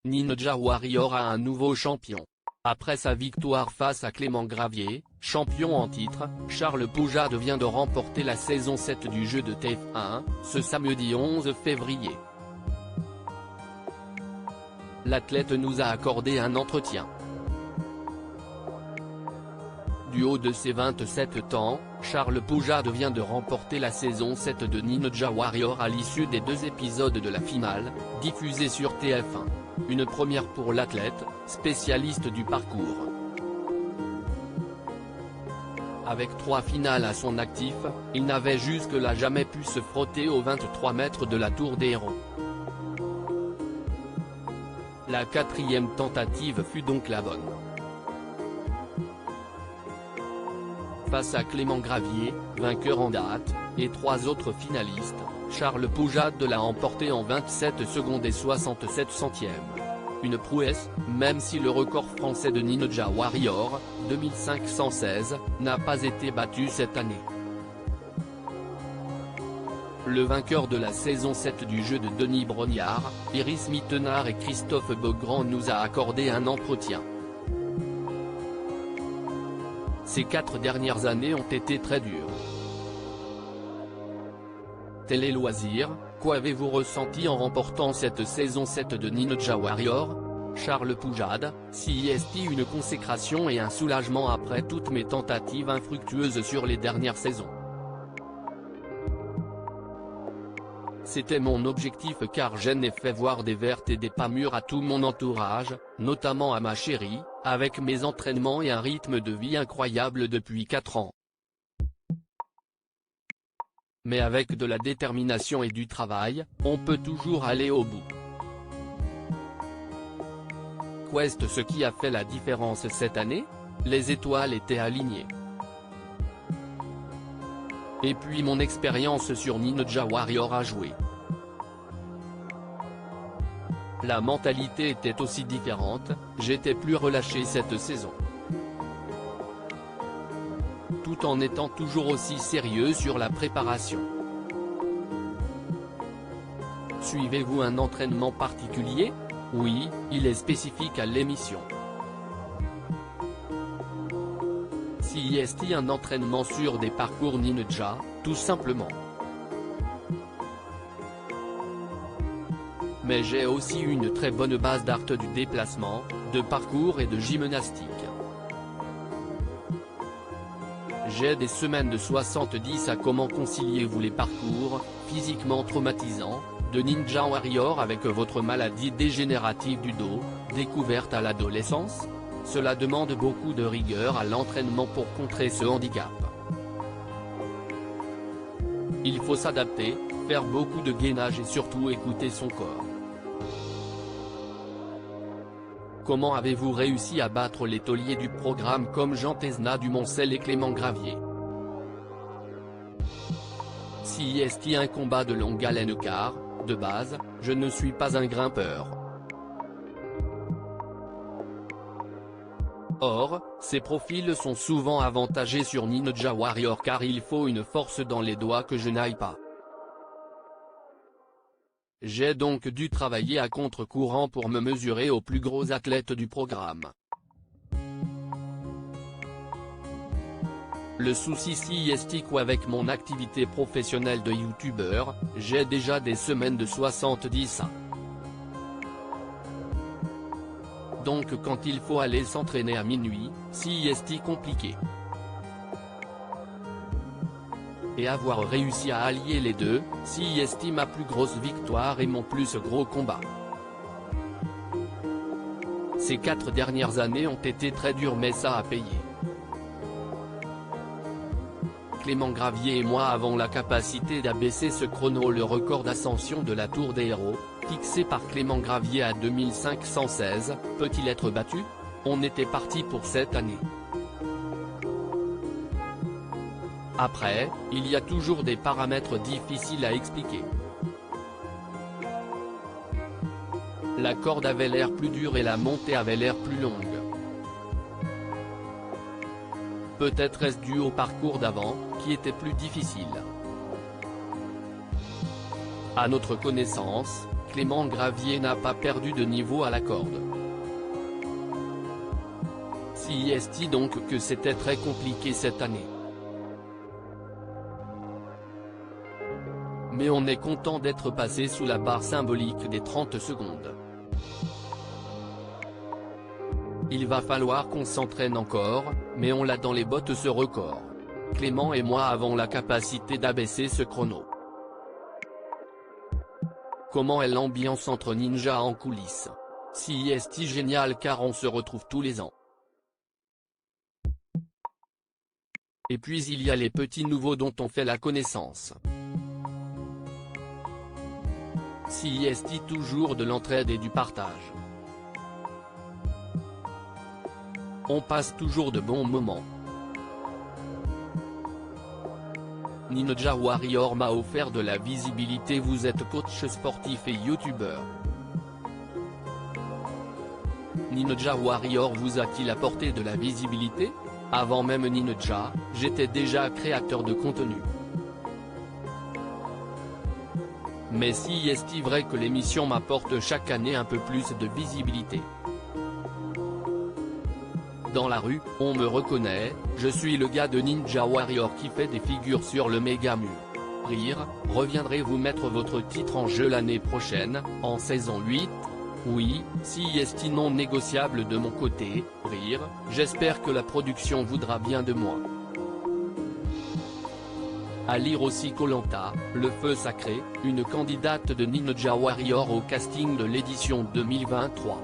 Ninja Warrior a un nouveau champion. Après sa victoire face à Clément Gravier, champion en titre, Charles Poujade vient de remporter la saison 7 du jeu de TF1, ce samedi 11 février. L'athlète nous a accordé un entretien. Du haut de ses 27 ans, Charles Poujade vient de remporter la saison 7 de Ninja Warrior à l'issue des 2 épisodes de la finale, diffusés sur TF1. Une première pour l'athlète, spécialiste du parcours. Avec 3 finales à son actif, il n'avait jusque-là jamais pu se frotter aux 23 mètres de la Tour des Héros. La 4e tentative fut donc la bonne. Face à Clément Gravier, vainqueur en date, et 3 autres finalistes, Charles Poujade l'a emporté en 27 secondes et 67 centièmes. Une prouesse, même si le record français de Ninja Warrior, 2516, n'a pas été battu cette année. Le vainqueur de la saison 7 du jeu de Denis Brognard, Iris Mittenard et Christophe Beaugrand nous a accordé un entretien. Ces 4 dernières années ont été très dures. Télé Loisirs, quoi avez-vous ressenti en remportant cette saison 7 de Ninja Warrior? Charles Poujade, CIST une consécration et un soulagement après toutes mes tentatives infructueuses sur les dernières saisons. C'était mon objectif car je n'ai fait voir des vertes et des pas mûres à tout mon entourage, notamment à ma chérie, avec mes entraînements et un rythme de vie incroyable depuis 4 ans. Mais avec de la détermination et du travail, on peut toujours aller au bout. Qu'est ce qui a fait la différence cette année? Les étoiles étaient alignées. Et puis mon expérience sur Ninja Warrior a joué. La mentalité était aussi différente, j'étais plus relâché cette saison. Tout en étant toujours aussi sérieux sur la préparation. Suivez-vous un entraînement particulier? Oui, il est spécifique à l'émission. CIST un entraînement sur des parcours ninja, tout simplement. Mais j'ai aussi une très bonne base d'art du déplacement, de parcours et de gymnastique. J'ai des semaines de 70 à comment conciliez-vous les parcours, physiquement traumatisants, de Ninja Warrior avec votre maladie dégénérative du dos, découverte à l'adolescence? Cela demande beaucoup de rigueur à l'entraînement pour contrer ce handicap. Il faut s'adapter, faire beaucoup de gainage et surtout écouter son corps. Comment avez-vous réussi à battre les tauliers du programme comme Jean Tesna du Moncel et Clément Gravier? CIST un combat de longue haleine car, de base, je ne suis pas un grimpeur. Or, ces profils sont souvent avantagés sur Ninja Warrior car il faut une force dans les doigts que je n'aille pas. J'ai donc dû travailler à contre-courant pour me mesurer aux plus gros athlètes du programme. Le souci CIST qu'avec mon activité professionnelle de youtubeur, j'ai déjà des semaines de 70 à. Donc quand il faut aller s'entraîner à minuit, CIST compliqué. Et avoir réussi à allier les deux, CIST ma plus grosse victoire et mon plus gros combat. Ces 4 dernières années ont été très dures mais ça a payé. Clément Gravier et moi avons la capacité d'abaisser ce chrono, le record d'ascension de la Tour des Héros, fixé par Clément Gravier à 2516, peut-il être battu? On était parti pour cette année. Après, il y a toujours des paramètres difficiles à expliquer. La corde avait l'air plus dure et la montée avait l'air plus longue. Peut-être est-ce dû au parcours d'avant, qui était plus difficile. À notre connaissance, Clément Gravier n'a pas perdu de niveau à la corde. Si est donc que c'était très compliqué cette année. Mais on est content d'être passé sous la barre symbolique des 30 secondes. Il va falloir qu'on s'entraîne encore, mais on l'a dans les bottes ce record. Clément et moi avons la capacité d'abaisser ce chrono. Comment est l'ambiance entre ninjas en coulisses? Si est génial car on se retrouve tous les ans. Et puis il y a les petits nouveaux dont on fait la connaissance. Si est toujours de l'entraide et du partage. On passe toujours de bons moments. Ninja Warrior m'a offert de la visibilité. Vous êtes coach sportif et youtubeur. Ninja Warrior vous a-t-il apporté de la visibilité? Avant même Ninja, j'étais déjà créateur de contenu. Mais si est-il vrai que l'émission m'apporte chaque année un peu plus de visibilité? Dans la rue, on me reconnaît, je suis le gars de Ninja Warrior qui fait des figures sur le méga mur. Rire, reviendrez-vous mettre votre titre en jeu l'année prochaine, en saison 8? Oui, si est non négociable de mon côté, rire, j'espère que la production voudra bien de moi. À lire aussi Koh-Lanta, le feu sacré, une candidate de Ninja Warrior au casting de l'édition 2023.